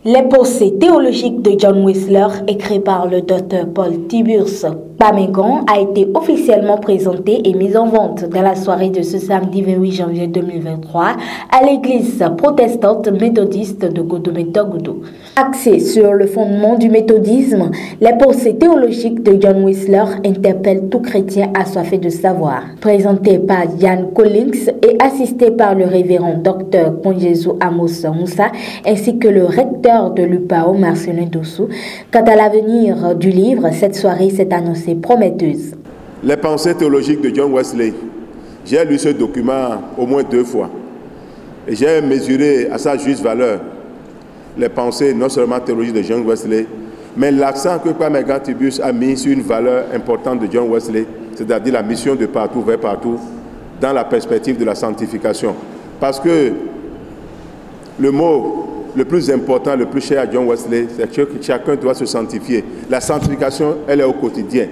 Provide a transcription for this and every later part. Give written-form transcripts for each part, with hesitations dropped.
Les pensées théologiques de John Wesley, écrit par le docteur Paul Tiburce Kwamegan, a été officiellement présenté et mis en vente dans la soirée de ce samedi 28 janvier 2023 à l'église protestante méthodiste de Godo-Méto-Godo. Axé sur le fondement du méthodisme, les pensées théologiques de John Wesley interpellent tout chrétien assoiffé de savoir. Présenté par Yann Collins et assisté par le révérend docteur Ponjesu Amos Moussa ainsi que le recteur de l'UPAO, Marcelin Dossou. Quant à l'avenir du livre, cette soirée s'est annoncée prometteuse. Les pensées théologiques de John Wesley. J'ai lu ce document au moins 2 fois et j'ai mesuré à sa juste valeur les pensées non seulement théologiques de John Wesley, mais l'accent que Kwamegan Tiburce a mis sur une valeur importante de John Wesley, c'est-à-dire la mission de partout vers partout, dans la perspective de la sanctification. Parce que le mot le plus important, le plus cher à John Wesley, c'est que chacun doit se sanctifier. La sanctification, elle est au quotidien.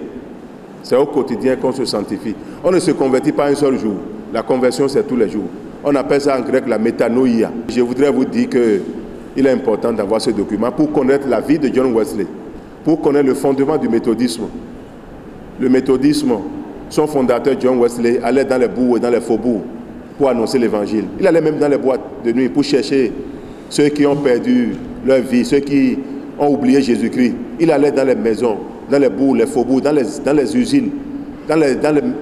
C'est au quotidien qu'on se sanctifie. On ne se convertit pas un seul jour. La conversion, c'est tous les jours. On appelle ça en grec la métanoïa. Je voudrais vous dire qu'il est important d'avoir ce document pour connaître la vie de John Wesley, pour connaître le fondement du méthodisme. Le méthodisme, son fondateur John Wesley allait dans les bourgs et dans les faubourgs pour annoncer l'évangile. Il allait même dans les boîtes de nuit pour chercher ceux qui ont perdu leur vie, ceux qui ont oublié Jésus-Christ. Il allait dans les maisons, dans les bourgs, les faubourgs, dans les usines,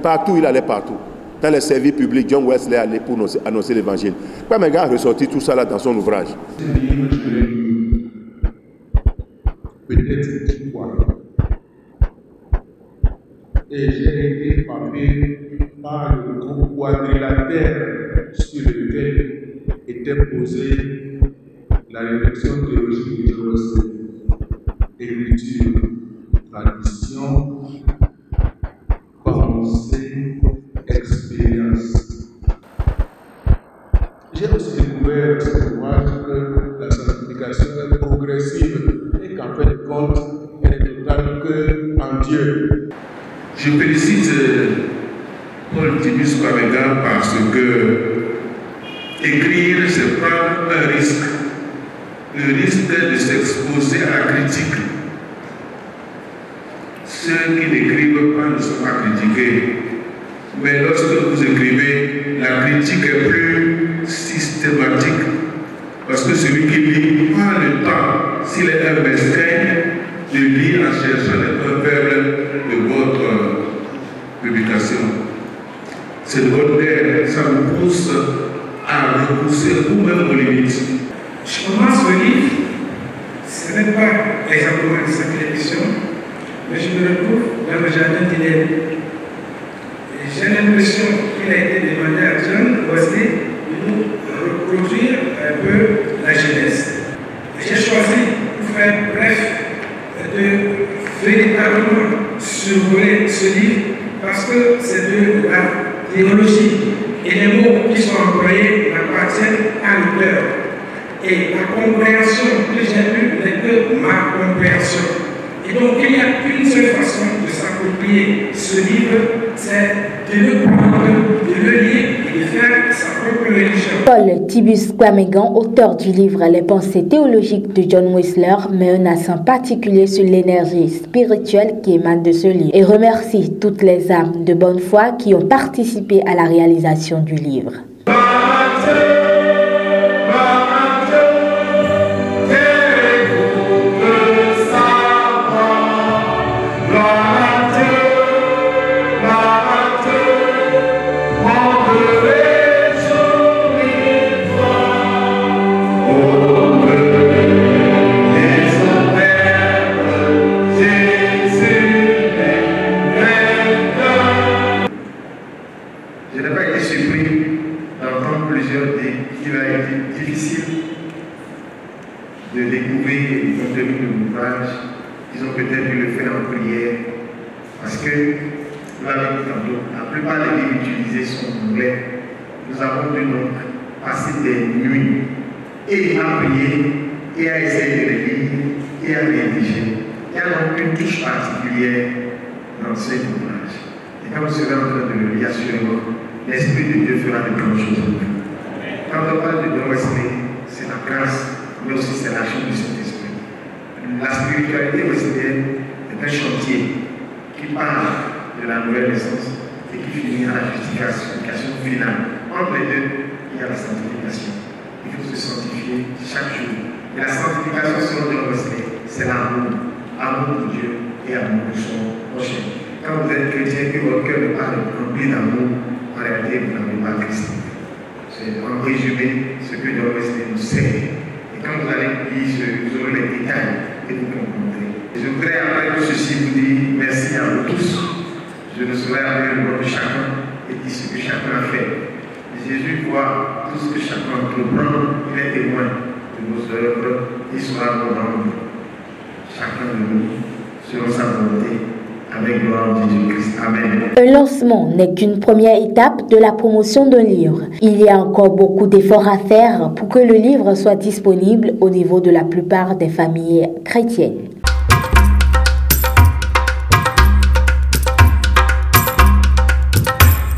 partout, il allait partout. Dans les services publics, John Wesley allait pour annoncer l'évangile. Kwamegan a ressorti tout ça là dans son ouvrage. Ce livre, je l'ai lu peut-être 10 fois. Et j'ai été frappé par le gros quadrilatère sur lequel était posée la réflexion théologique de John Wesley. Écriture, tradition, pensée, expérience. J'ai aussi découvert dans cet ouvrage que la sanctification est progressive et qu'en fin de compte, elle est totale qu'en Dieu. Je félicite Paul Tiburce Kwamegan parce que écrire, c'est prendre un risque. Le risque de s'exposer à la critique. Ceux qui n'écrivent pas ne sont pas critiqués. Mais lorsque vous écrivez, la critique est plus systématique. Parce que celui qui lit prend le temps, s'il est un mesquin, de lire en cherchant les points faibles de votre publication. C'est de votre aide, ça vous pousse à repousser vous-même vos limites. Je commence le livre, ce n'est pas exactement une cinquième édition, mais je me retrouve dans le jardin d'Éden. J'ai l'impression qu'il a été demandé à John Wesley de nous reproduire un peu la jeunesse. J'ai choisi, pour faire bref, de véritablement survoler ce livre parce que c'est de la théologie et les mots qui sont employés appartiennent à l'auteur. Et la compréhension que j'ai eue n'est que ma compréhension. Et donc, il n'y a qu'une seule façon de s'approprier ce livre, c'est de le prendre, de le lire et de faire sa propre religion. Paul Tiburce Kwamegan, auteur du livre Les pensées théologiques de John Wesley, met un accent particulier sur l'énergie spirituelle qui émane de ce livre et remercie toutes les âmes de bonne foi qui ont participé à la réalisation du livre. Je n'ai pas été surpris d'entendre plusieurs qu'il a été difficile de découvrir le contenu de l'ouvrage. Ils ont peut-être dû le faire en prière parce que, la plupart des livres utilisés sont anglais. Nous avons dû donc passer des nuits et à prier et à essayer de les lire et à rédiger. Il y a donc une touche particulière dans cet ouvrage. Et quand vous serez en train de le lire, assurément, l'Esprit de Dieu fera de grandes choses en vous. Quand on parle de John Wesley, c'est la grâce, mais aussi c'est l'action du Saint-Esprit. La spiritualité wesleyenne est un chantier qui part de la nouvelle naissance et qui finit à la justification finale. Entre les deux, il y a la sanctification. Il faut se sanctifier chaque jour. Et la sanctification selon John Wesley, c'est l'amour. Amour pour Dieu et amour pour son prochain. Quand vous êtes chrétien et que votre cœur n'est pas rempli d'amour, en réalité, vous n'avez pas Christ. C'est en résumé ce que John Wesley nous sert. Et quand vous allez lire, vous aurez les détails et vous comprendrez. Je voudrais, après tout ceci, vous dire merci à vous tous. Je ne saurais appeler le nom de chacun et dire ce que chacun a fait. Jésus voit tout ce que chacun entreprend, il est témoin de nos œuvres, il sera nous rendre chacun de nous selon sa volonté, avec gloire de Jésus-Christ. Amen. Un lancement n'est qu'une première étape de la promotion d'un livre. Il y a encore beaucoup d'efforts à faire pour que le livre soit disponible au niveau de la plupart des familles chrétiennes.